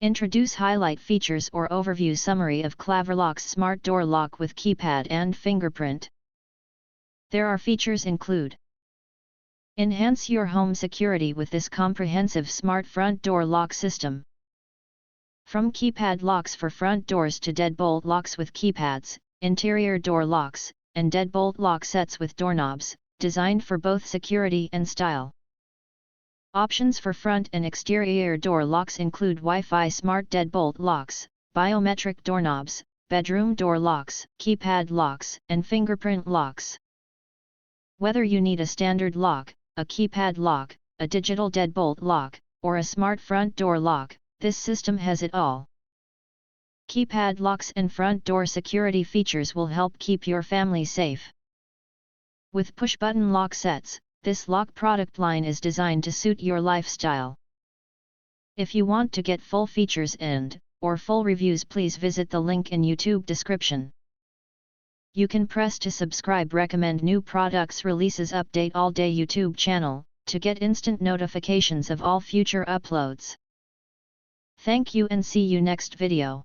Introduce highlight features or overview summary of KLAVRLOX Smart Door Lock with Keypad and Fingerprint. There are features include: enhance your home security with this comprehensive smart front door lock system. From keypad locks for front doors to deadbolt locks with keypads, interior door locks, and deadbolt lock sets with doorknobs, designed for both security and style. Options for front and exterior door locks include Wi-Fi smart deadbolt locks, biometric doorknobs, bedroom door locks, keypad locks, and fingerprint locks. Whether you need a standard lock, a keypad lock, a digital deadbolt lock, or a smart front door lock, this system has it all. Keypad locks and front door security features will help keep your family safe. With push-button lock sets, this lock product line is designed to suit your lifestyle. If you want to get full features or full reviews, please visit the link in YouTube description. You can press to subscribe recommend new products releases update all day YouTube channel, to get instant notifications of all future uploads. Thank you and see you next video.